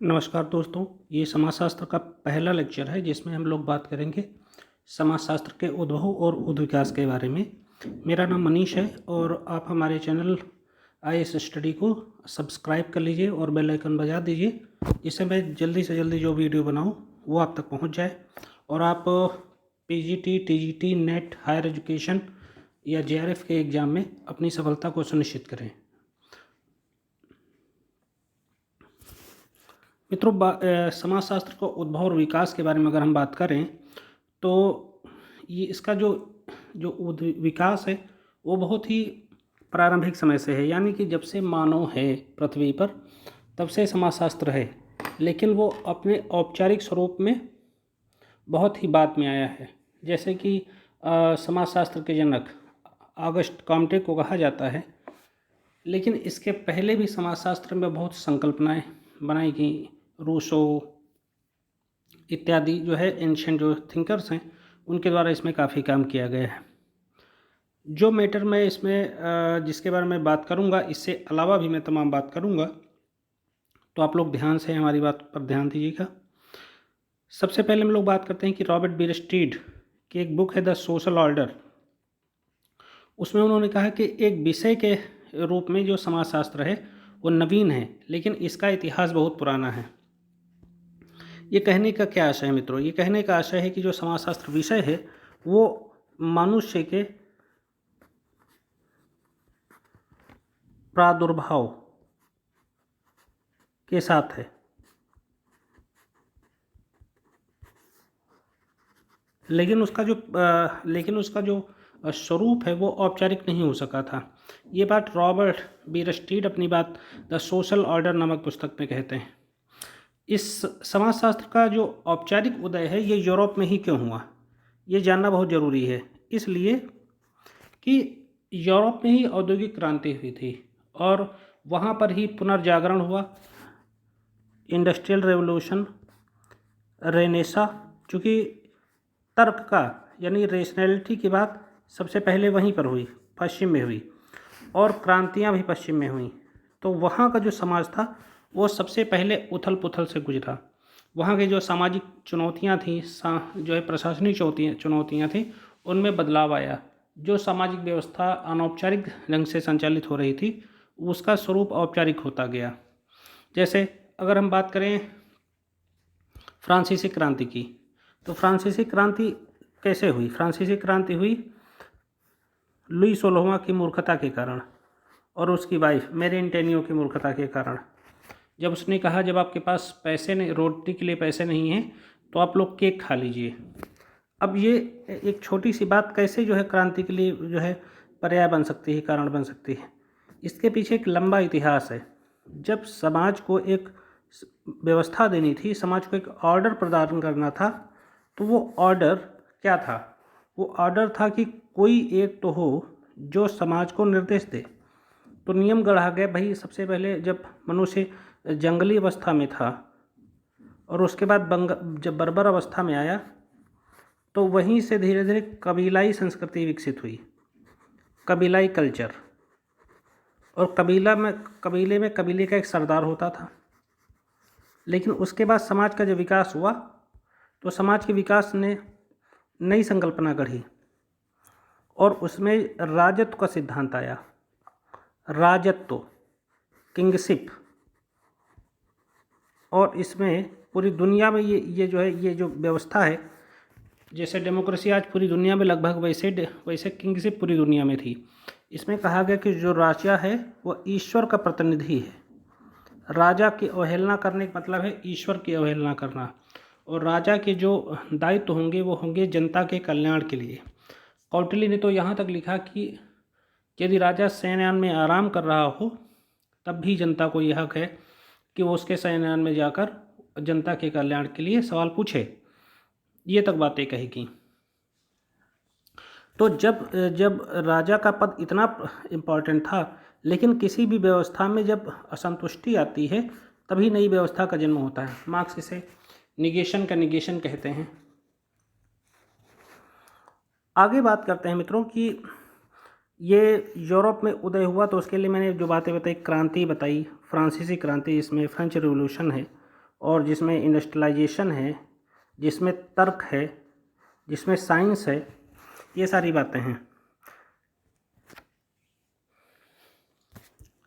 नमस्कार दोस्तों, ये समाजशास्त्र का पहला लेक्चर है जिसमें हम लोग बात करेंगे समाजशास्त्र के उद्भव और उद्विकास के बारे में। मेरा नाम मनीष है और आप हमारे चैनल आईएएस स्टडी को सब्सक्राइब कर लीजिए और बेल आइकन बजा दीजिए, जिससे मैं जल्दी से जल्दी जो वीडियो बनाऊं वो आप तक पहुंच जाए और आप PGT, TGT, NET, higher education या जेआरएफ के एग्ज़ाम में अपनी सफलता को सुनिश्चित करें। मित्रों, समाजशास्त्र का उद्भव और विकास के बारे में अगर हम बात करें तो ये इसका जो जो विकास है वो बहुत ही प्रारंभिक समय से है, यानी कि जब से मानव है पृथ्वी पर तब से समाजशास्त्र है, लेकिन वो अपने औपचारिक स्वरूप में बहुत ही बाद में आया है। जैसे कि समाजशास्त्र के जनक ऑगस्ट कॉम्टे को कहा जाता है, लेकिन इसके पहले भी समाजशास्त्र में बहुत संकल्पनाएं बनाई गई। रूसो इत्यादि जो है एंशिएंट जो थिंकर्स हैं उनके द्वारा इसमें काफ़ी काम किया गया है। जो मैटर मैं इसमें जिसके बारे में बात करूंगा, इससे अलावा भी मैं तमाम बात करूंगा, तो आप लोग ध्यान से हमारी बात पर ध्यान दीजिएगा। सबसे पहले हम लोग बात करते हैं कि रॉबर्ट बीरस्टीड की एक बुक है द सोशल ऑर्डर। उसमें उन्होंने कहा कि एक विषय के रूप में जो समाजशास्त्र है वो नवीन है, लेकिन इसका इतिहास बहुत पुराना है। ये कहने का क्या आशय है मित्रों? ये कहने का आशय है कि जो समाजशास्त्र विषय है वो मनुष्य के प्रादुर्भाव के साथ है, लेकिन उसका जो स्वरूप है वो औपचारिक नहीं हो सका था। ये बात रॉबर्ट बीरस्टीड अपनी बात द सोशल ऑर्डर नामक पुस्तक में कहते हैं। इस समाजशास्त्र का जो औपचारिक उदय है ये यूरोप में ही क्यों हुआ, ये जानना बहुत ज़रूरी है। इसलिए कि यूरोप में ही औद्योगिक क्रांति हुई थी और वहाँ पर ही पुनर्जागरण हुआ, इंडस्ट्रियल रेवोल्यूशन, रेनेसा। चूँकि तर्क का यानी रेशनैलिटी की बात सबसे पहले वहीं पर हुई, पश्चिम में हुई, और क्रांतियाँ भी पश्चिम में हुई, तो वहाँ का जो समाज था वो सबसे पहले उथल पुथल से गुजरा। वहाँ की जो सामाजिक चुनौतियाँ थी, जो है प्रशासनिक चुनौतियाँ थी, उनमें बदलाव आया। जो सामाजिक व्यवस्था अनौपचारिक ढंग से संचालित हो रही थी उसका स्वरूप औपचारिक होता गया। जैसे अगर हम बात करें फ्रांसीसी क्रांति की, तो फ्रांसीसी क्रांति कैसे हुई? फ्रांसीसी क्रांति हुई लुई 16वां की मूर्खता के कारण और उसकी वाइफ मैरी एंटोनियो की मूर्खता के कारण। जब उसने कहा जब आपके पास पैसे नहीं, रोटी के लिए पैसे नहीं हैं, तो आप लोग केक खा लीजिए। अब ये एक छोटी सी बात कैसे जो है क्रांति के लिए जो है पर्याय बन सकती है, कारण बन सकती है, इसके पीछे एक लंबा इतिहास है। जब समाज को एक व्यवस्था देनी थी, समाज को एक ऑर्डर प्रदान करना था, तो वो ऑर्डर क्या था? वो ऑर्डर था कि कोई एक तो हो जो समाज को निर्देश दे। तो नियम गढ़ा गया भाई। सबसे पहले जब मनुष्य जंगली अवस्था में था और उसके बाद जब बर्बर अवस्था में आया, तो वहीं से धीरे धीरे कबीलाई संस्कृति विकसित हुई, कबीलाई कल्चर। और कबीले में कबीले का एक सरदार होता था। लेकिन उसके बाद समाज का जब विकास हुआ तो समाज के विकास ने नई संकल्पना गढ़ी और उसमें राजत्व का सिद्धांत आया। राजत्व, किंगशिप, और इसमें पूरी दुनिया में ये जो व्यवस्था है, जैसे डेमोक्रेसी आज पूरी दुनिया में लगभग वैसे किंगशिप पूरी दुनिया में थी। इसमें कहा गया कि जो राजा है वो ईश्वर का प्रतिनिधि है। राजा की अवहेलना करने का मतलब है ईश्वर की अवहेलना करना, और राजा के जो दायित्व होंगे वो होंगे जनता के कल्याण के लिए। कौटिल्य ने तो यहाँ तक लिखा कि यदि राजा शयनयान में आराम कर रहा हो तब भी जनता को यह हक है कि वो उसके शयनयान में जाकर जनता के कल्याण के लिए सवाल पूछे। ये तक बातें कही। तो जब राजा का पद इतना इम्पोर्टेंट था, लेकिन किसी भी व्यवस्था में जब असंतुष्टि आती है तभी नई व्यवस्था का जन्म होता है। मार्क्स इसे निगेशन का निगेशन कहते हैं। आगे बात करते हैं मित्रों कि ये यूरोप में उदय हुआ, तो उसके लिए मैंने जो बातें बताई, क्रांति बताई, फ्रांसीसी क्रांति, इसमें फ्रेंच रिवॉल्यूशन है, और जिसमें इंडस्ट्रियलाइजेशन है, जिसमें तर्क है, जिसमें साइंस है, ये सारी बातें हैं।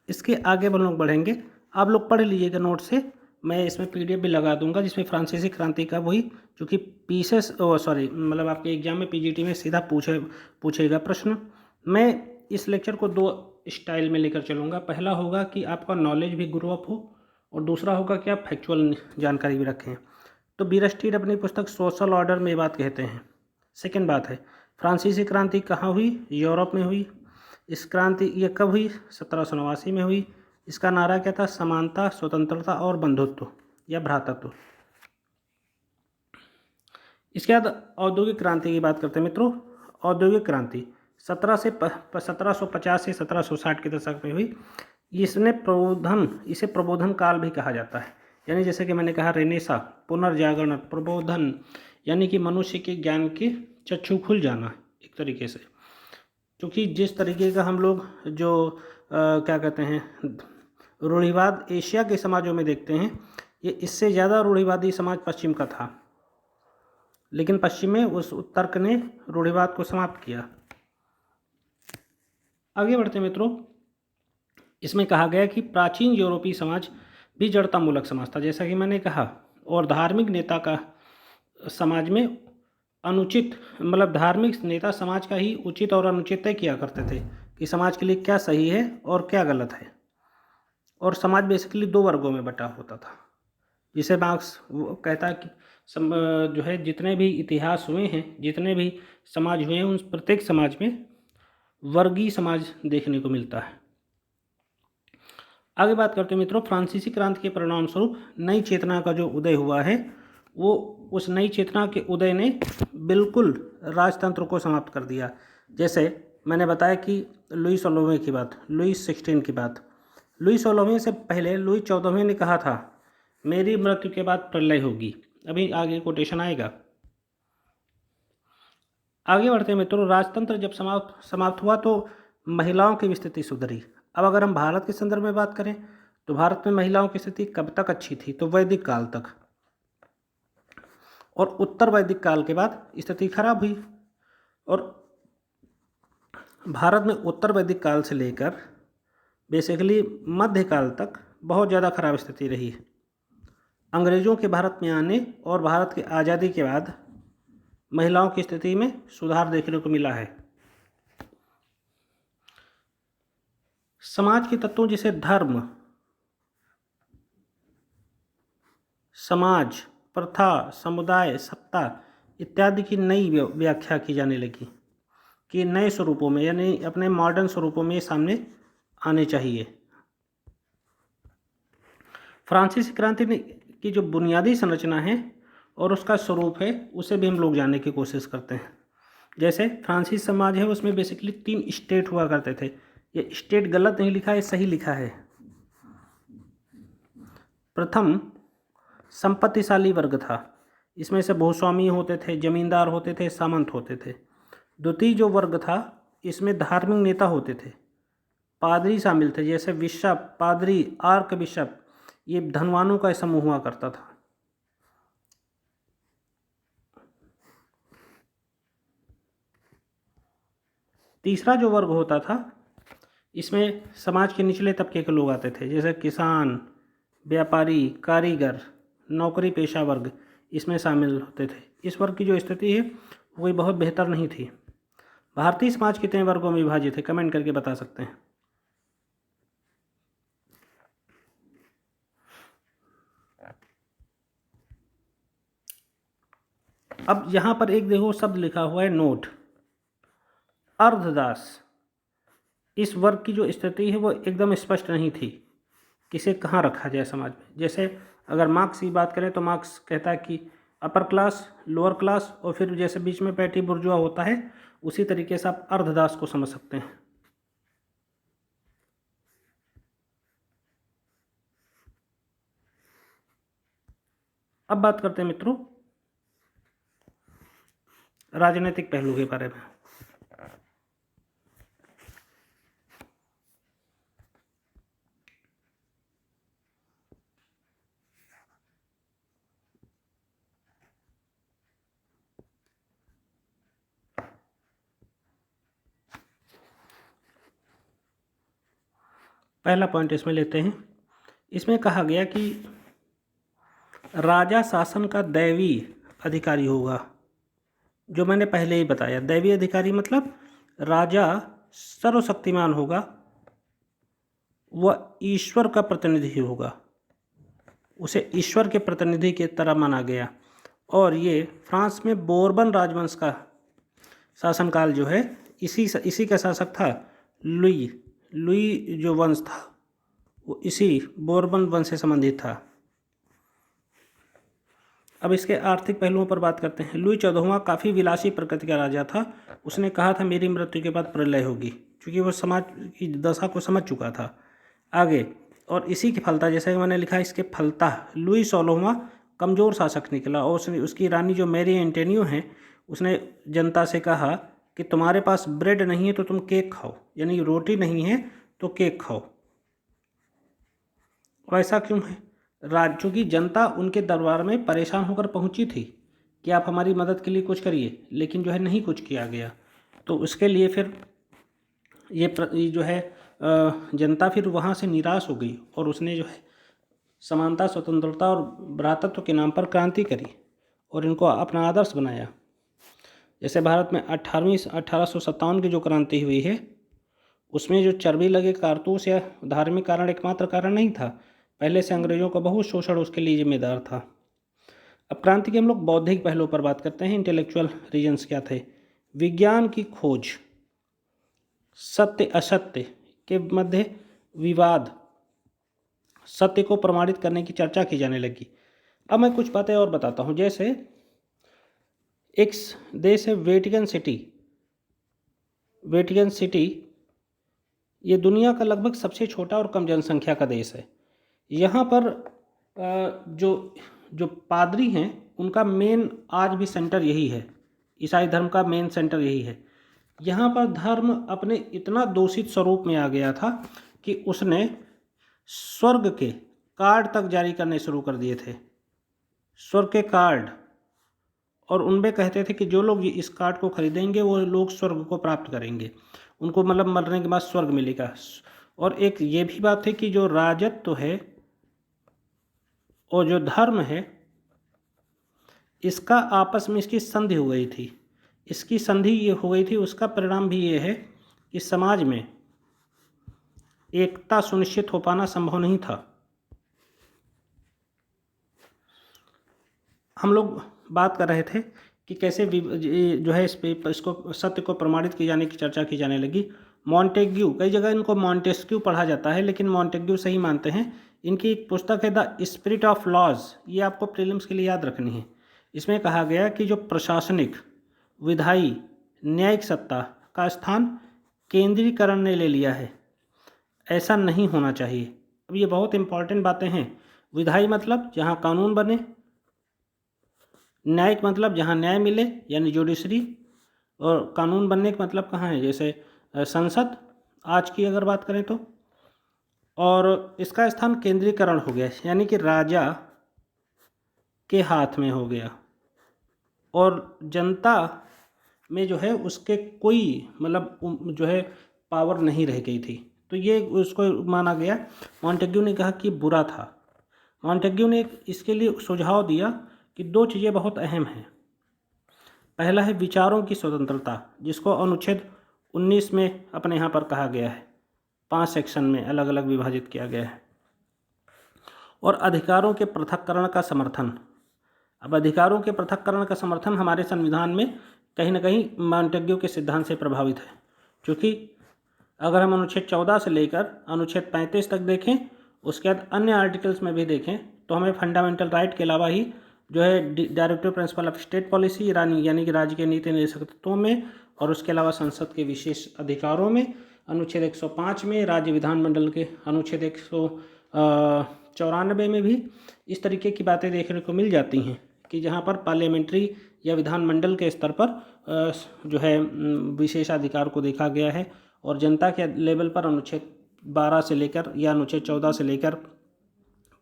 इसके आगे हम लोग बढ़ेंगे, आप लोग पढ़ लीजिएगा नोट से, मैं इसमें पीडीएफ भी लगा दूंगा जिसमें फ्रांसीसी क्रांति का वही, क्योंकि पीसेस मतलब आपके एग्जाम में पीजीटी में सीधा पूछेगा प्रश्न। मैं इस लेक्चर को दो स्टाइल में लेकर चलूँगा। पहला होगा कि आपका नॉलेज भी ग्रो अप हो, और दूसरा होगा कि आप फैक्चुअल जानकारी भी रखें। तो बीरस्टीड अपनी पुस्तक सोशल ऑर्डर में ये बात कहते हैं। सेकेंड बात है, फ्रांसीसी क्रांति कहाँ हुई? यूरोप में हुई। इस क्रांति ये कब हुई? 1789 में हुई। इसका नारा क्या था? समानता, स्वतंत्रता और बंधुत्व या भ्रातृत्व। इसके बाद औद्योगिक क्रांति की बात करते हैं मित्रों। औद्योगिक क्रांति 1750 से 1760 के दशक में हुई। इसे प्रबोधन काल भी कहा जाता है। यानी जैसे कि मैंने कहा रेनेसा, पुनर्जागरण, प्रबोधन, यानी कि मनुष्य के ज्ञान के चक्षु खुल जाना एक तरीके से। क्योंकि जिस तरीके का हम लोग जो क्या कहते हैं रूढ़िवाद एशिया के समाजों में देखते हैं, ये इससे ज़्यादा रूढ़िवादी समाज पश्चिम का था, लेकिन पश्चिम में उस तर्क ने रूढ़िवाद को समाप्त किया। आगे बढ़ते मित्रों, इसमें कहा गया कि प्राचीन यूरोपीय समाज भी जड़तामूलक समाज था, जैसा कि मैंने कहा, और धार्मिक नेता का समाज में अनुचित, मतलब धार्मिक नेता समाज का ही उचित और अनुचित तय किया करते थे कि समाज के लिए क्या सही है और क्या गलत है। और समाज बेसिकली दो वर्गों में बटा होता था, जिसे मार्क्स कहता है कि जो है जितने भी इतिहास हुए हैं, जितने भी समाज हुए हैं, उन प्रत्येक समाज में वर्गीय समाज देखने को मिलता है। आगे बात करते हैं मित्रों, फ्रांसीसी क्रांति के परिणाम स्वरूप नई चेतना का जो उदय हुआ है, वो उस नई चेतना के उदय ने बिल्कुल राजतंत्र को समाप्त कर दिया। जैसे मैंने बताया कि लुई 16वें की बात, लुई 16 की बात, लुई 16वें से पहले लुई 14वें ने कहा था मेरी मृत्यु के बाद प्रलय होगी। अभी आगे कोटेशन आएगा। आगे बढ़ते हैं मित्रों, राजतंत्र जब समाप्त हुआ तो महिलाओं की स्थिति सुधरी। अब अगर हम भारत के संदर्भ में बात करें तो भारत में महिलाओं की स्थिति कब तक अच्छी थी? तो वैदिक काल तक, और उत्तर वैदिक काल के बाद स्थिति खराब हुई। और भारत में उत्तर वैदिक काल से लेकर बेसिकली मध्यकाल तक बहुत ज़्यादा खराब स्थिति रही। अंग्रेज़ों के भारत में आने और भारत की आज़ादी के बाद महिलाओं की स्थिति में सुधार देखने को मिला है। समाज के तत्वों जैसे धर्म, समाज, प्रथा, समुदाय, सत्ता इत्यादि की नई व्याख्या की जाने लगी कि नए स्वरूपों में, यानी अपने मॉडर्न स्वरूपों में सामने आने चाहिए। फ्रांसीसी क्रांति की जो बुनियादी संरचना है और उसका स्वरूप है, उसे भी हम लोग जानने की कोशिश करते हैं। जैसे फ्रांसीसी समाज है, उसमें बेसिकली 3 स्टेट हुआ करते थे। ये स्टेट गलत नहीं लिखा है, सही लिखा है। प्रथम संपत्तिशाली वर्ग था, इसमें से भूस्वामी होते थे, जमींदार होते थे, सामंत होते थे। द्वितीय जो वर्ग था, इसमें धार्मिक नेता होते थे, पादरी शामिल थे, जैसे बिशप, पादरी, आर्क बिशप, ये धनवानों का समूह हुआ करता था। तीसरा जो वर्ग होता था, इसमें समाज के निचले तबके के लोग आते थे, जैसे किसान, व्यापारी, कारीगर, नौकरी पेशा वर्ग इसमें शामिल होते थे। इस वर्ग की जो स्थिति है वो बहुत बेहतर नहीं थी। भारतीय समाज कितने वर्गों में विभाजित है? कमेंट करके बता सकते हैं। अब यहाँ पर एक देखो शब्द लिखा हुआ है नोट, अर्धदास। इस वर्ग की जो स्थिति है वो एकदम स्पष्ट नहीं थी, किसे कहाँ रखा जाए समाज में। जैसे अगर मार्क्स की बात करें तो मार्क्स कहता है कि अपर क्लास, लोअर क्लास, और फिर जैसे बीच में पैटी बुर्जुआ होता है, उसी तरीके से आप अर्धदास को समझ सकते हैं। अब बात करते हैं मित्रों राजनीतिक पहलू के बारे में। पहला पॉइंट इसमें लेते हैं। इसमें कहा गया कि राजा शासन का दैवी अधिकारी होगा। जो मैंने पहले ही बताया, दैवी अधिकारी मतलब राजा सर्वशक्तिमान होगा, वह ईश्वर का प्रतिनिधि होगा, उसे ईश्वर के प्रतिनिधि की तरह माना गया। और ये फ्रांस में बोरबन राजवंश का शासनकाल जो है, इसी का शासक था लुई जो वंश था वो इसी बोरबन वंश से संबंधित था। अब इसके आर्थिक पहलुओं पर बात करते हैं। लुई 14वां काफ़ी विलासी प्रकृति का राजा था। उसने कहा था मेरी मृत्यु के बाद प्रलय होगी, क्योंकि वो समाज की दशा को समझ चुका था आगे। और इसी की फलता, जैसे कि मैंने लिखा, इसके फलता लुई 16वां कमज़ोर शासक निकला। और उसकी रानी जो मैरी एंटोनियो हैं, उसने जनता से कहा कि तुम्हारे पास ब्रेड नहीं है तो तुम केक खाओ, यानी रोटी नहीं है तो केक खाओ। और ऐसा क्यों है? चूँकि जनता उनके दरबार में परेशान होकर पहुंची थी कि आप हमारी मदद के लिए कुछ करिए, लेकिन जो है नहीं कुछ किया गया। तो उसके लिए फिर ये जो है जनता फिर वहाँ से निराश हो गई और उसने जो है समानता, स्वतंत्रता और भ्रातृत्व के नाम पर क्रांति करी और इनको अपना आदर्श बनाया। जैसे भारत में 1857 की जो क्रांति हुई है, उसमें जो चर्बी लगे कारतूस या धार्मिक कारण एकमात्र कारण नहीं था। पहले से अंग्रेजों का बहुत शोषण उसके लिए जिम्मेदार था। अब क्रांति के हम लोग बौद्धिक पहलुओं पर बात करते हैं। इंटेलेक्चुअल रीजन्स क्या थे? विज्ञान की खोज, सत्य असत्य के मध्य विवाद, सत्य को प्रमाणित करने की चर्चा की जाने लगी। अब मैं कुछ बातें और बताता हूँ। जैसे एक देश है वेटिकन सिटी। वेटिकन सिटी ये दुनिया का लगभग सबसे छोटा और कम जनसंख्या का देश है। यहाँ पर जो पादरी हैं उनका मेन आज भी सेंटर यही है। ईसाई धर्म का मेन सेंटर यही है। यहाँ पर धर्म अपने इतना दूषित स्वरूप में आ गया था कि उसने स्वर्ग के कार्ड तक जारी करने शुरू कर दिए थे, स्वर्ग के कार्ड। और उनमें कहते थे कि जो लोग इस कार्ड को खरीदेंगे वो लोग स्वर्ग को प्राप्त करेंगे, उनको मतलब मरने के बाद स्वर्ग मिलेगा। और एक ये भी बात है कि जो राजत्व है और जो धर्म है, इसका आपस में इसकी संधि हो गई थी। इसकी संधि ये हो गई थी, उसका परिणाम भी ये है कि समाज में एकता सुनिश्चित हो पाना संभव नहीं था। हम लोग बात कर रहे थे कि कैसे जो है इसको सत्य को प्रमाणित किए जाने की चर्चा की जाने लगी। मॉन्टेग्यू, कई जगह इनको मॉन्टेस्क्यू पढ़ा जाता है, लेकिन मॉन्टेग्यू सही मानते हैं। इनकी एक पुस्तक है द स्पिरिट ऑफ लॉज, ये आपको प्रीलिम्स के लिए याद रखनी है। इसमें कहा गया कि जो प्रशासनिक, विधायी, न्यायिक सत्ता का स्थान केंद्रीकरण ने ले लिया है, ऐसा नहीं होना चाहिए। अब ये बहुत इंपॉर्टेंट बातें हैं। विधायी मतलब जहाँ कानून बने, न्यायिक मतलब जहाँ न्याय मिले यानी जुडिशरी, और कानून बनने का मतलब कहाँ है, जैसे संसद आज की अगर बात करें तो। और इसका स्थान केंद्रीकरण हो गया, यानी कि राजा के हाथ में हो गया और जनता में जो है उसके कोई मतलब जो है पावर नहीं रह गई थी। तो ये उसको माना गया। मॉन्टेग्यू ने कहा कि बुरा था। मॉन्टेग्यू ने इसके लिए सुझाव दिया कि दो चीज़ें बहुत अहम हैं। पहला है विचारों की स्वतंत्रता, जिसको अनुच्छेद 19 में अपने यहाँ पर कहा गया है, 5 सेक्शन में अलग अलग विभाजित किया गया है। और अधिकारों के पृथक्करण का समर्थन। अब अधिकारों के पृथक्करण का समर्थन हमारे संविधान में कहीं ना कहीं मॉन्टेग्यू के सिद्धांत से प्रभावित है, क्योंकि अगर हम अनुच्छेद 14 से लेकर अनुच्छेद 35 तक देखें, उसके बाद अन्य आर्टिकल्स में भी देखें, तो हमें फंडामेंटल राइट के अलावा ही जो है directive principle of state policy यानी कि राज्य के नीति निर्देशक तत्वों में, और उसके अलावा संसद के विशेष अधिकारों में, अनुच्छेद 105 में, राज्य विधानमंडल के अनुच्छेद 194 में भी इस तरीके की बातें देखने को मिल जाती हैं कि जहाँ पर पार्लियामेंट्री या विधानमंडल के स्तर पर जो है विशेषाधिकार को देखा गया है। और जनता के लेवल पर अनुच्छेद 12 से लेकर या अनुच्छेद 14 से लेकर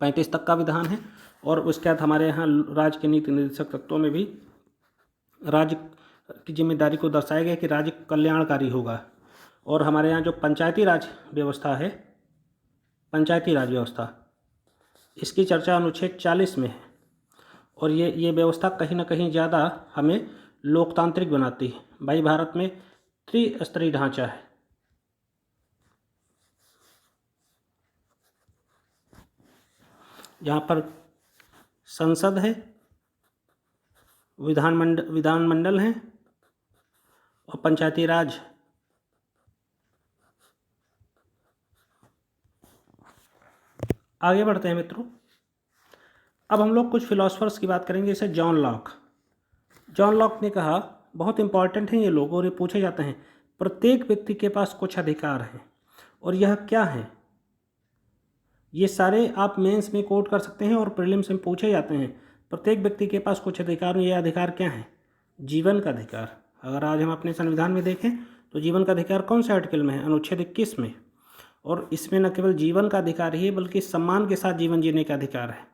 35 तक का विधान है। और उसके बाद हमारे यहाँ राज्य के नीति निर्देशक तत्वों में भी राज्य की जिम्मेदारी को दर्शाया गया कि राज्य कल्याणकारी होगा। और हमारे यहाँ जो पंचायती राज व्यवस्था है, पंचायती राज व्यवस्था, इसकी चर्चा अनुच्छेद 40 में है। और ये व्यवस्था कहीं ना कहीं ज़्यादा हमें लोकतांत्रिक बनाती है। भाई भारत में त्रिस्तरीय ढांचा है। यहाँ पर संसद है, विधानमंडल है और पंचायती राज। आगे बढ़ते हैं मित्रों। अब हम लोग कुछ फिलोसफर्स की बात करेंगे, जैसे जॉन लॉक। जॉन लॉक ने कहा, बहुत इंपॉर्टेंट हैं ये लोग और ये पूछे जाते हैं, प्रत्येक व्यक्ति के पास कुछ अधिकार हैं। और यह क्या है? ये सारे आप मेंस में कोट कर सकते हैं और प्रीलिम्स में पूछे जाते हैं। प्रत्येक व्यक्ति के पास कुछ अधिकार, ये अधिकार क्या है? जीवन का अधिकार। अगर आज हम अपने संविधान में देखें तो जीवन का अधिकार कौन से आर्टिकल में है? अनुच्छेद 21 में। और इसमें न केवल जीवन का अधिकार ही है बल्कि सम्मान के साथ जीवन जीने का अधिकार है।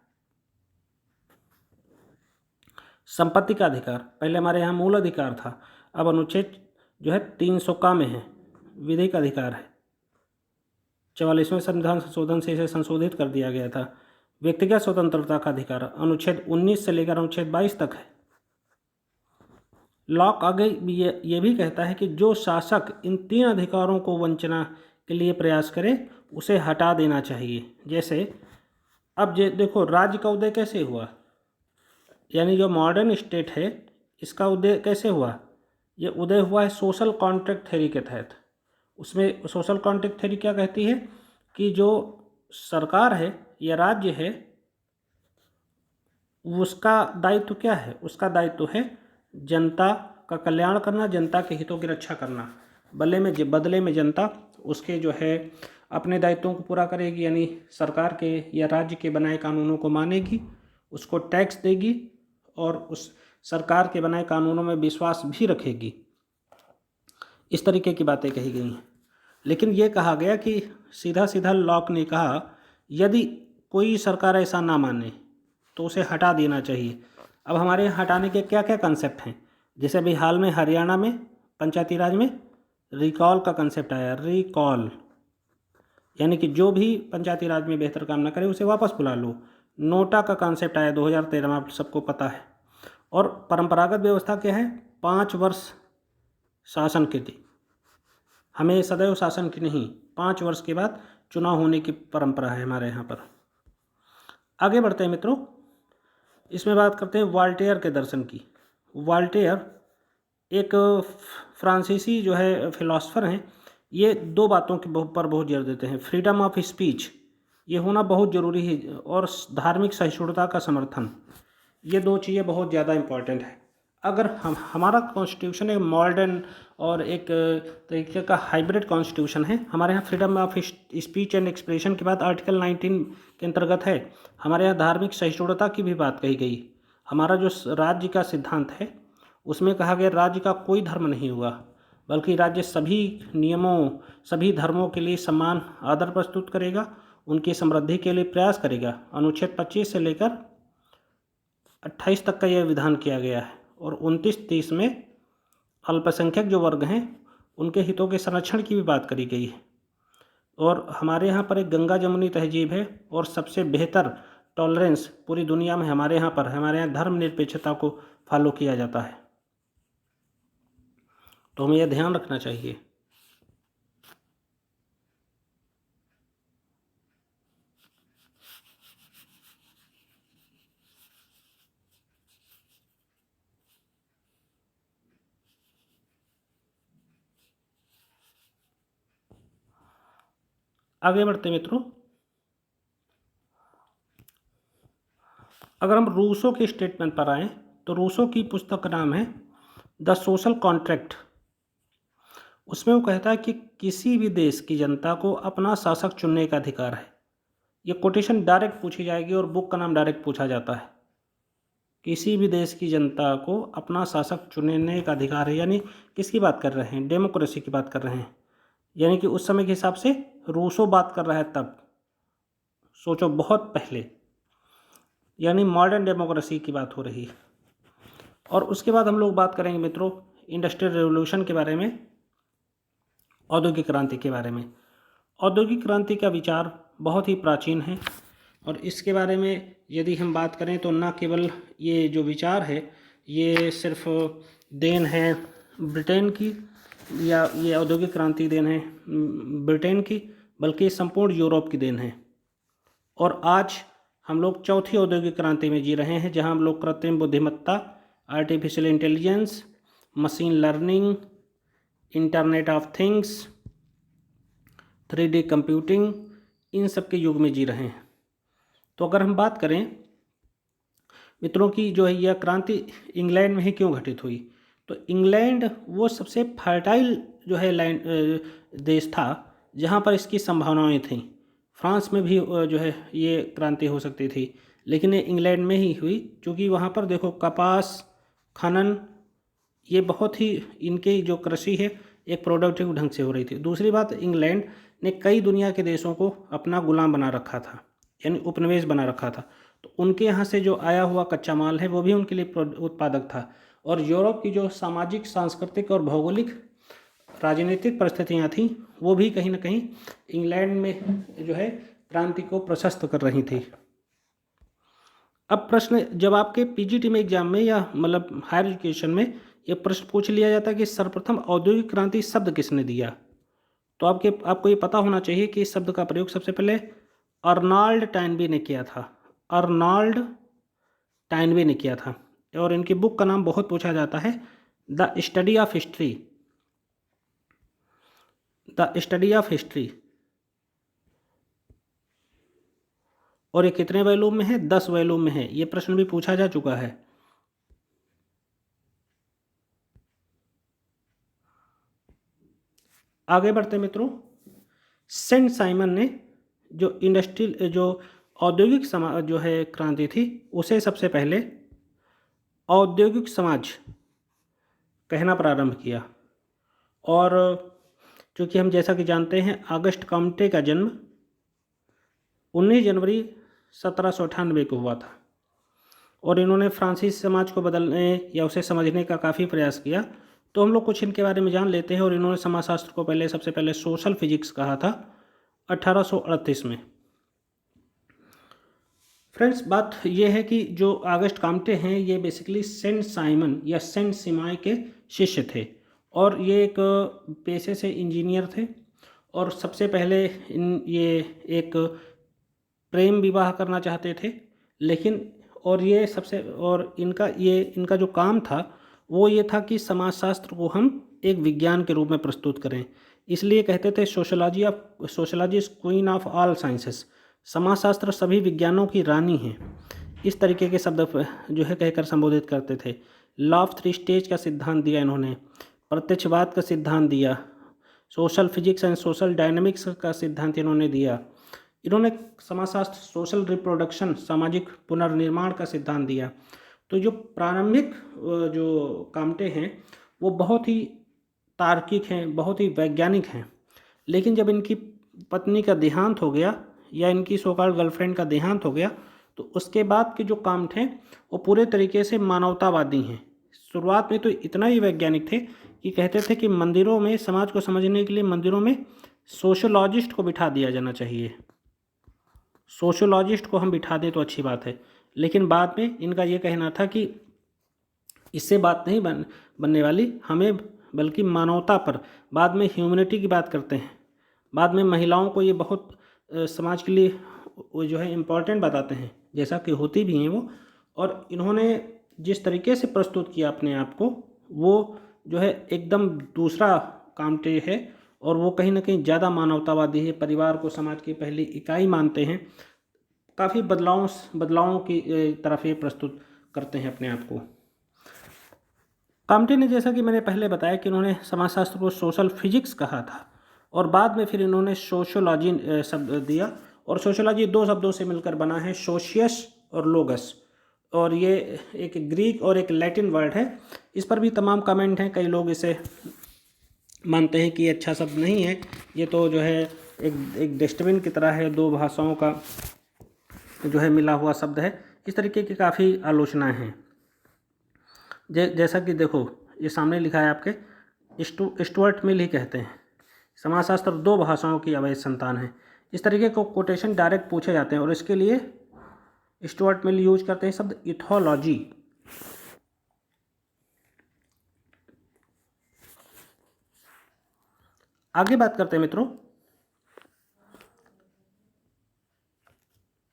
संपत्ति का अधिकार, पहले हमारे यहाँ मूल अधिकार था, अब अनुच्छेद जो है 300 का में है, विधिक अधिकार है। 44वें संविधान संशोधन से इसे संशोधित कर दिया गया था। व्यक्तिगत स्वतंत्रता का अधिकार अनुच्छेद 19 से लेकर अनुच्छेद 22 तक है। लॉक आगे ये भी कहता है कि जो शासक इन 3 अधिकारों को वंचना के लिए प्रयास करे उसे हटा देना चाहिए। जैसे अब देखो, राज्य का उदय कैसे हुआ, यानी जो मॉडर्न स्टेट है इसका उदय कैसे हुआ? ये उदय हुआ है सोशल कॉन्ट्रैक्ट थ्योरी के तहत। उसमें सोशल कॉन्ट्रैक्ट थ्योरी क्या कहती है कि जो सरकार है या राज्य है उसका दायित्व क्या है? उसका दायित्व है जनता का कल्याण करना, जनता के हितों की रक्षा करना। बदले में जनता उसके जो है अपने दायित्वों को पूरा करेगी, यानी सरकार के या राज्य के बनाए कानूनों को मानेगी, उसको टैक्स देगी और उस सरकार के बनाए कानूनों में विश्वास भी रखेगी। इस तरीके की बातें कही गई हैं। लेकिन ये कहा गया कि सीधा लॉक ने कहा यदि कोई सरकार ऐसा ना माने तो उसे हटा देना चाहिए। अब हमारे यहाँ हटाने के क्या क्या कंसेप्ट हैं? जैसे अभी हाल में हरियाणा में पंचायती राज में रिकॉल का कंसेप्ट आया। रिकॉल यानी कि जो भी पंचायती राज में बेहतर काम ना करे उसे वापस बुला लो। नोटा का कंसेप्ट आया 2013 में, आप सबको पता है। और परंपरागत व्यवस्था क्या है? 5 वर्ष शासन की थी, हमें सदैव शासन की नहीं, 5 वर्ष के बाद चुनाव होने की परंपरा है हमारे यहाँ पर। आगे बढ़ते हैं मित्रों, इसमें बात करते हैं वॉल्टेयर के दर्शन की। वॉल्टेयर एक फ्रांसीसी जो है फिलोसफर हैं। ये 2 बातों के पर बहुत जोर देते हैं। फ्रीडम ऑफ स्पीच, ये होना बहुत ज़रूरी है, और धार्मिक सहिष्णुता का समर्थन। ये 2 चीज़ें बहुत ज़्यादा इम्पॉर्टेंट है। अगर हमारा कॉन्स्टिट्यूशन एक मॉडर्न और एक तरीके का हाइब्रिड कॉन्स्टिट्यूशन है। हमारे यहाँ freedom of speech and expression के बाद आर्टिकल 19 के अंतर्गत है हमारे यहाँ धार्मिक सहिष्णुता की भी बात कही गई। हमारा जो राज्य का सिद्धांत है उसमें कहा गया राज्य का कोई धर्म नहीं हुआ, बल्कि राज्य सभी नियमों, सभी धर्मों के लिए समान आदर प्रस्तुत करेगा, उनकी समृद्धि के लिए प्रयास करेगा। अनुच्छेद 25 से लेकर 28 तक का यह विधान किया गया है। और 29-30 में अल्पसंख्यक जो वर्ग हैं उनके हितों के संरक्षण की भी बात करी गई है। और हमारे यहाँ पर एक गंगा जमुनी तहजीब है और सबसे बेहतर टॉलरेंस पूरी दुनिया में हमारे यहाँ धर्मनिरपेक्षता को फॉलो किया जाता है। तो हमें यह ध्यान रखना चाहिए। आगे बढ़ते मित्रों, अगर हम रूसो के स्टेटमेंट पर आएँ तो रूसो की पुस्तक का नाम है द सोशल कॉन्ट्रैक्ट। उसमें वो कहता है कि किसी भी देश की जनता को अपना शासक चुनने का अधिकार है। ये कोटेशन डायरेक्ट पूछी जाएगी और बुक का नाम डायरेक्ट पूछा जाता है। किसी भी देश की जनता को अपना शासक चुनने का अधिकार है, यानी किसकी बात कर रहे हैं? डेमोक्रेसी की बात कर रहे हैं। यानी कि उस समय के हिसाब से रूसो बात कर रहा है तब, सोचो बहुत पहले, यानी मॉडर्न डेमोक्रेसी की बात हो रही है। और उसके बाद हम लोग बात करेंगे मित्रों इंडस्ट्रियल रेवोल्यूशन के बारे में, औद्योगिक क्रांति के बारे में। औद्योगिक क्रांति का विचार बहुत ही प्राचीन है। और इसके बारे में यदि हम बात करें तो न केवल ये जो विचार है ये सिर्फ देन है ब्रिटेन की, या ये औद्योगिक क्रांति देन है ब्रिटेन की, बल्कि संपूर्ण यूरोप की देन है। और आज हम लोग चौथी औद्योगिक क्रांति में जी रहे हैं, जहां हम लोग कृत्रिम बुद्धिमत्ता, artificial intelligence, machine learning, internet of things, 3D computing, इन सब के युग में जी रहे हैं। तो अगर हम बात करें मित्रों की जो है यह क्रांति इंग्लैंड में ही क्यों घटित हुई, तो इंग्लैंड वो सबसे फर्टाइल जो है लैंड देश था जहाँ पर इसकी संभावनाएं थीं। फ्रांस में भी जो है ये क्रांति हो सकती थी, लेकिन ये इंग्लैंड में ही हुई, क्योंकि वहाँ पर देखो कपास खनन ये बहुत ही इनकी जो कृषि है एक प्रोडक्टिव ढंग से हो रही थी। दूसरी बात, इंग्लैंड ने कई दुनिया के देशों को अपना गुलाम बना रखा था, यानी उपनिवेश बना रखा था। तो उनके यहाँ से जो आया हुआ कच्चा माल है वो भी उनके लिए उत्पादक था। और यूरोप की जो सामाजिक, सांस्कृतिक और भौगोलिक राजनीतिक परिस्थितियाँ थीं वो भी कहीं ना कहीं इंग्लैंड में जो है क्रांति को प्रशस्त कर रही थी। अब प्रश्न, जब आपके पीजीटी में एग्जाम में या मतलब हायर एजुकेशन में ये प्रश्न पूछ लिया जाता है कि सर्वप्रथम औद्योगिक क्रांति शब्द किसने दिया, तो आपको ये पता होना चाहिए कि इस शब्द का प्रयोग सबसे पहले अर्नाल्ड टॉयनबी ने किया था। अर्नाल्ड टॉयनबी ने किया था। और इनकी बुक का नाम बहुत पूछा जाता है, the study of history. The study of history. और ये कितने वॉल्यूम में है? 10 वॉल्यूम में है। ये प्रश्न भी पूछा जा चुका है। आगे बढ़ते मित्रों, सेंट साइमन ने जो इंडस्ट्रियल जो औद्योगिक समाज जो है क्रांति थी उसे सबसे पहले औद्योगिक समाज कहना प्रारंभ किया। और चूँकि हम जैसा कि जानते हैं ऑगस्ट कॉम्टे का जन्म 19 जनवरी 1798 को हुआ था। और इन्होंने फ्रांसीसी समाज को बदलने या उसे समझने का काफ़ी प्रयास किया। तो हम लोग कुछ इनके बारे में जान लेते हैं। और इन्होंने समाजशास्त्र को सबसे पहले सोशल फिजिक्स कहा था 1838 में। फ्रेंड्स, बात ये है कि जो ऑगस्ट कॉम्टे हैं ये बेसिकली सेंट साइमन या सेंट सिमाई के शिष्य थे। और ये एक पेशे से इंजीनियर थे। और सबसे पहले ये एक प्रेम विवाह करना चाहते थे, लेकिन इनका जो काम था वो ये था कि समाजशास्त्र को हम एक विज्ञान के रूप में प्रस्तुत करें। इसलिए कहते थे sociology is queen of all sciences, समाजशास्त्र सभी विज्ञानों की रानी है। इस तरीके के शब्द जो है कहकर संबोधित करते थे। लॉ ऑफ 3 स्टेज का सिद्धांत दिया इन्होंने, प्रत्यक्षवाद का सिद्धांत दिया, social physics and social dynamics का सिद्धांत इन्होंने दिया। इन्होंने समाजशास्त्र, सोशल रिप्रोडक्शन, सामाजिक पुनर्निर्माण का सिद्धांत दिया। तो जो प्रारंभिक जो कॉम्टे हैं वो बहुत ही तार्किक हैं, बहुत ही वैज्ञानिक हैं। लेकिन जब इनकी पत्नी का देहांत हो गया या इनकी सोकॉल्ड गर्लफ्रेंड का देहांत हो गया तो उसके बाद के जो कॉम्ट हैं वो पूरे तरीके से मानवतावादी हैं। शुरुआत में तो इतना ही वैज्ञानिक थे कि कहते थे कि मंदिरों में, समाज को समझने के लिए मंदिरों में सोशोलॉजिस्ट को बिठा दिया जाना चाहिए। सोशोलॉजिस्ट को हम बिठा दें तो अच्छी बात है। लेकिन बाद में इनका ये कहना था कि इससे बात नहीं बनने वाली, हमें बल्कि मानवता पर, बाद में ह्यूमैनिटी की बात करते हैं। बाद में महिलाओं को ये बहुत समाज के लिए वो जो है इम्पोर्टेंट बताते हैं, जैसा कि होती भी हैं वो। और इन्होंने जिस तरीके से प्रस्तुत किया अपने आप को, वो जो है एकदम दूसरा कॉम्टे है। और वो कहीं ना कहीं ज़्यादा मानवतावादी है, परिवार को समाज की पहली इकाई मानते हैं। काफ़ी बदलावों की तरफ ये प्रस्तुत करते हैं अपने आप को। कॉम्टे ने, जैसा कि मैंने पहले बताया कि उन्होंने समाजशास्त्र को सोशल फिजिक्स कहा था और बाद में फिर इन्होंने सोशियोलॉजी शब्द दिया। और सोशियोलॉजी 2 शब्दों से मिलकर बना है, सोशियस और लोगस। और ये एक ग्रीक और एक लैटिन वर्ड है। इस पर भी तमाम कमेंट हैं। कई लोग इसे मानते हैं कि ये अच्छा शब्द नहीं है, ये तो जो है एक डस्टबिन की तरह है, 2 भाषाओं का जो है मिला हुआ शब्द है। इस तरीके की काफ़ी आलोचनाएं हैं। जैसा कि देखो ये सामने लिखा है आपके, स्टुअर्ट मिल ही कहते हैं समाजशास्त्र 2 भाषाओं की अवैध संतान है। इस तरीके को कोटेशन डायरेक्ट पूछे जाते हैं और इसके लिए स्टुअर्ट मिल यूज करते हैं शब्द इथोलॉजी। आगे बात करते हैं मित्रों,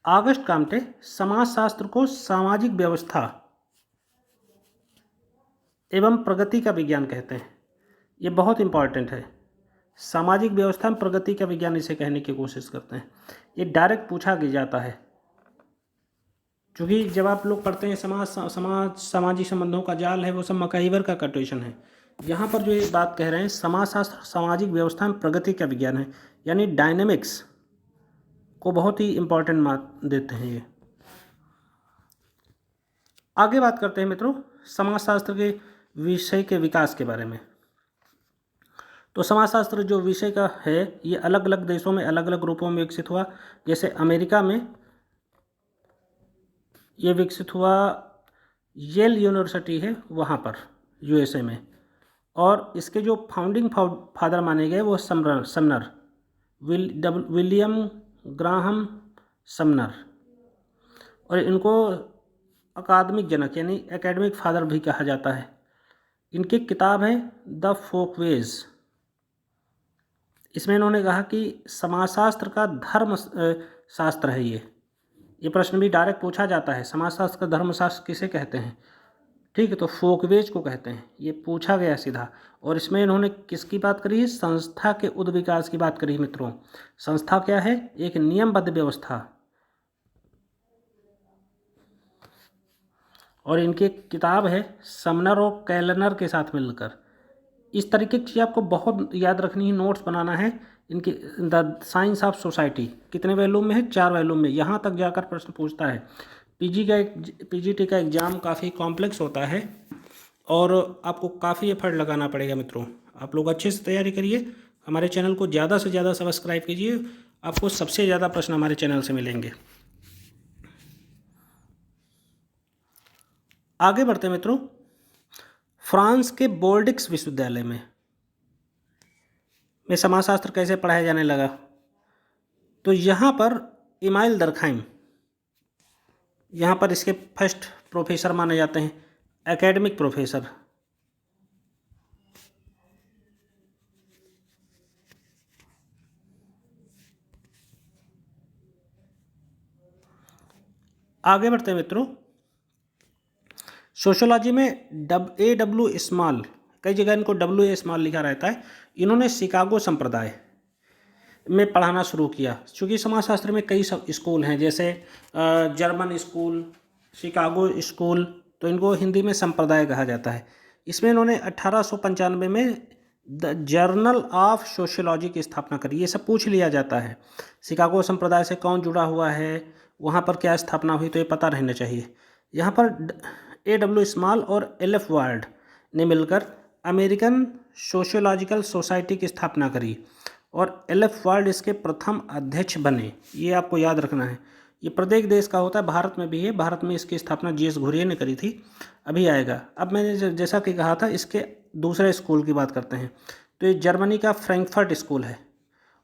ऑगस्ट काम्टे समाजशास्त्र को सामाजिक व्यवस्था एवं प्रगति का विज्ञान कहते हैं। ये बहुत इंपॉर्टेंट है, सामाजिक व्यवस्था में प्रगति का विज्ञान इसे कहने की कोशिश करते हैं। ये डायरेक्ट पूछा जाता है, क्योंकि जब आप लोग पढ़ते हैं सामाजिक संबंधों का जाल है, वो सब मकाईवर का कोटेशन है। यहाँ पर जो ये बात कह रहे हैं, समाजशास्त्र सामाजिक व्यवस्था में प्रगति का विज्ञान है, यानी डायनेमिक्स को बहुत ही इंपॉर्टेंट मान देते हैं ये। आगे बात करते हैं मित्रों समाजशास्त्र के विषय के विकास के बारे में। तो समाजशास्त्र जो विषय का है ये अलग अलग देशों में अलग अलग रूपों में विकसित हुआ। जैसे अमेरिका में ये विकसित हुआ, येल यूनिवर्सिटी है वहाँ पर यूएसए में, और इसके जो फाउंडिंग फादर माने गए वो समनर, विलियम ग्राहम समनर, और इनको अकादमिक जनक यानी एकेडमिक फादर भी कहा जाता है। इनकी किताब है द फोकवेज। इसमें इन्होंने कहा कि समाजशास्त्र का धर्म शास्त्र है ये प्रश्न भी डायरेक्ट पूछा जाता है, समाजशास्त्र का धर्मशास्त्र किसे कहते हैं, ठीक है, तो फोकवेज को कहते हैं, ये पूछा गया सीधा। और इसमें इन्होंने किसकी बात करी है, संस्था के उद्विकास की बात करी मित्रों। संस्था क्या है, एक नियमबद्ध व्यवस्था, और इनकी किताब है समनर और कैलनर के साथ मिलकर। इस तरीके की चीज़ आपको बहुत याद रखनी है, नोट्स बनाना है। इनकी द साइंस ऑफ सोसाइटी कितने वॉल्यूम में है, 4 वॉल्यूम में, यहाँ तक जाकर प्रश्न पूछता है। पीजीटी का एग्ज़ाम काफ़ी कॉम्प्लेक्स होता है और आपको काफ़ी एफर्ट लगाना पड़ेगा मित्रों। आप लोग अच्छे से तैयारी करिए, हमारे चैनल को ज़्यादा से ज़्यादा सब्सक्राइब कीजिए, आपको सबसे ज़्यादा प्रश्न हमारे चैनल से मिलेंगे। आगे बढ़ते हैं मित्रों, फ्रांस के बोर्डिक्स विश्वविद्यालय में समाजशास्त्र कैसे पढ़ाया जाने लगा। तो यहाँ पर इमाइल दरखाइम यहाँ पर इसके फर्स्ट प्रोफेसर माने जाते हैं, एकेडमिक प्रोफेसर। आगे बढ़ते हैं मित्रों, सोशियोलॉजी में A.W. स्मॉल, कई जगह इनको W.A. स्मॉल लिखा रहता है। इन्होंने शिकागो संप्रदाय में पढ़ाना शुरू किया, क्योंकि समाजशास्त्र में कई स्कूल हैं, जैसे जर्मन स्कूल, शिकागो स्कूल, तो इनको हिंदी में संप्रदाय कहा जाता है। इसमें इन्होंने 1895 में द जर्नल ऑफ सोशियोलॉजी की स्थापना करी। ये सब पूछ लिया जाता है, शिकागो संप्रदाय से कौन जुड़ा हुआ है, वहाँ पर क्या स्थापना हुई, तो ये पता रहना चाहिए। यहाँ पर A.W. स्मॉल और L.F. वार्ड ने मिलकर अमेरिकन सोशियोलॉजिकल सोसाइटी की स्थापना करी और L.F. वार्ड इसके प्रथम अध्यक्ष बने। ये आपको याद रखना है, ये प्रत्येक देश का होता है, भारत में भी है। भारत में इसकी स्थापना G.S. घुरिये ने करी थी, अभी आएगा। अब मैंने जैसा कि कहा था, इसके दूसरे स्कूल की बात करते हैं। तो ये जर्मनी का फ्रैंकफर्ट स्कूल है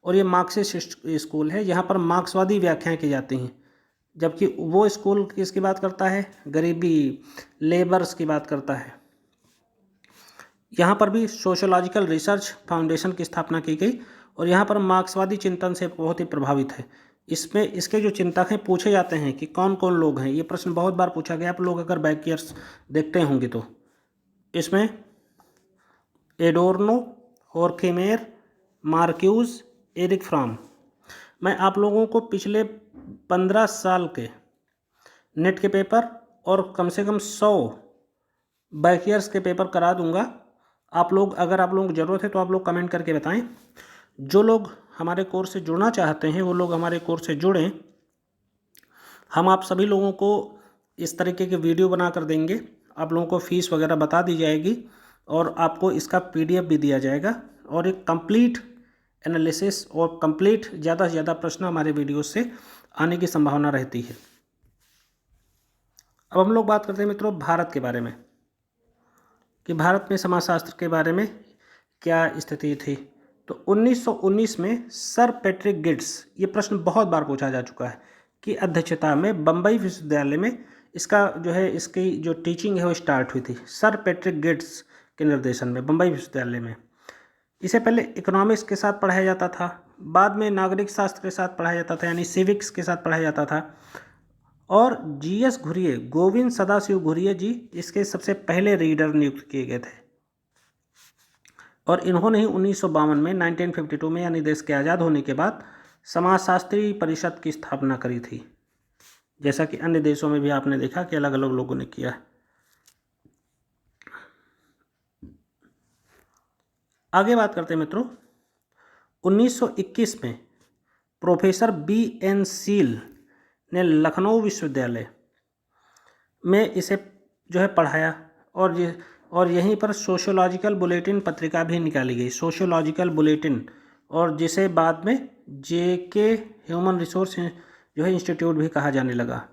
और ये मार्क्सिस्ट स्कूल है, यहाँ पर मार्क्सवादी व्याख्याएं की जाती हैं। जबकि वो स्कूल किसकी बात करता है, गरीबी, लेबर्स की बात करता है। यहाँ पर भी सोशियोलॉजिकल रिसर्च फाउंडेशन की स्थापना की गई और यहाँ पर मार्क्सवादी चिंतन से बहुत ही प्रभावित है। इसमें इसके जो चिंतक हैं पूछे जाते हैं कि कौन कौन लोग हैं, ये प्रश्न बहुत बार पूछा गया, आप लोग अगर बैक ईयर्स देखते होंगे तो। इसमें एडोर्नो, होर्खेमेर, मार्क्यूज, एरिक फ्रॉम। मैं आप लोगों को पिछले 15 साल के नेट के पेपर और कम से कम 100 बैक ईयर्स के पेपर करा दूंगा। आप लोग, अगर आप लोगों को ज़रूरत है तो आप लोग कमेंट करके बताएं। जो लोग हमारे कोर्स से जुड़ना चाहते हैं वो लोग हमारे कोर्स से जुड़ें। हम आप सभी लोगों को इस तरीके के वीडियो बना कर देंगे, आप लोगों को फ़ीस वगैरह बता दी जाएगी और आपको इसका PDF भी दिया जाएगा और एक कंप्लीट एनालिसिस और कंप्लीट ज़्यादा से ज़्यादा प्रश्न हमारे वीडियो से आने की संभावना रहती है। अब हम लोग बात करते हैं मित्रों भारत के बारे में, कि भारत में समाजशास्त्र के बारे में क्या स्थिति थी। तो 1919 में सर पैट्रिक गिड्स, ये प्रश्न बहुत बार पूछा जा चुका है, की अध्यक्षता में बम्बई विश्वविद्यालय में इसका जो है इसकी जो टीचिंग है वो स्टार्ट हुई थी। सर पैट्रिक गिड्स के निर्देशन में बम्बई विश्वविद्यालय में। इसे पहले इकोनॉमिक्स के साथ पढ़ाया जाता था, बाद में नागरिक शास्त्र के साथ पढ़ाया जाता था, यानी सिविक्स के साथ पढ़ाया जाता था। और जीएस घुरिये, गोविंद सदाशिव घुरिये जी इसके सबसे पहले रीडर नियुक्त किए गए थे। और इन्होंने ही 1952 में 1952 में यानी देश के आज़ाद होने के बाद समाजशास्त्री परिषद की स्थापना करी थी, जैसा कि अन्य देशों में भी आपने देखा कि अलग अलग लोगों ने किया है। आगे बात करते हैं मित्रों, 1921 में प्रोफेसर B.N. सील ने लखनऊ विश्वविद्यालय में इसे जो है पढ़ाया, और यहीं पर सोशियोलॉजिकल बुलेटिन पत्रिका भी निकाली गई, सोशियोलॉजिकल बुलेटिन, और जिसे बाद में JK ह्यूमन रिसोर्स जो है इंस्टीट्यूट भी कहा जाने लगा।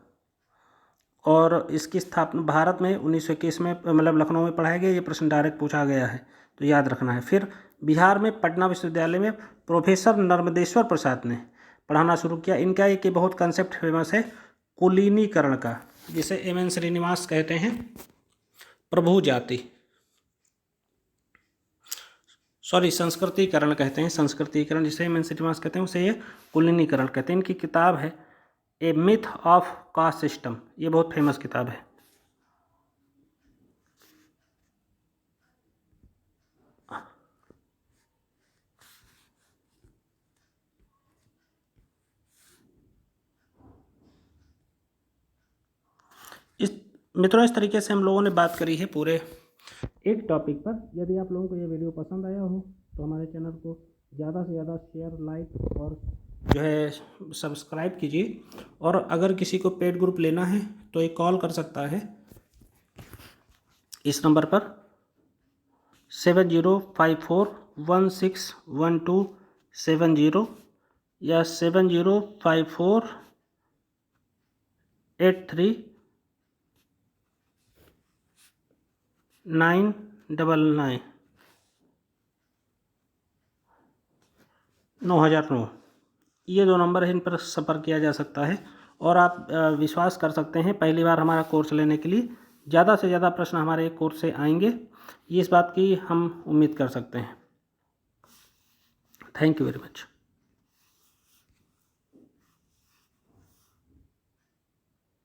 और इसकी स्थापना भारत में 1921 में मतलब लखनऊ में पढ़ाया गया। ये प्रश्न डायरेक्ट पूछा गया है तो याद रखना है। फिर बिहार में पटना विश्वविद्यालय में प्रोफेसर नर्मदेश्वर प्रसाद ने पढ़ाना शुरू किया। इनका एक बहुत कंसेप्ट फेमस है कुलीनीकरण का, जिसे M.N. श्रीनिवास कहते हैं प्रभु जाति, संस्कृतिकरण कहते हैं, संस्कृतिकरण जिसे M.N. श्रीनिवास कहते हैं उसे ये कुलीनीकरण कहते हैं। इनकी किताब है ए मिथ ऑफ कास्ट सिस्टम, ये बहुत फेमस किताब है। मित्रों, इस तरीके से हम लोगों ने बात करी है पूरे एक टॉपिक पर। यदि आप लोगों को ये वीडियो पसंद आया हो तो हमारे चैनल को ज़्यादा से ज़्यादा शेयर, लाइक और जो है सब्सक्राइब कीजिए। और अगर किसी को पेड ग्रुप लेना है तो एक कॉल कर सकता है इस नंबर पर 7054161270 या 7054839999 9009, ये दो नंबर है, इन पर संपर्क किया जा सकता है। और आप विश्वास कर सकते हैं पहली बार हमारा कोर्स लेने के लिए ज़्यादा से ज़्यादा प्रश्न हमारे कोर्स से आएंगे, ये इस बात की हम उम्मीद कर सकते हैं। Thank you very much.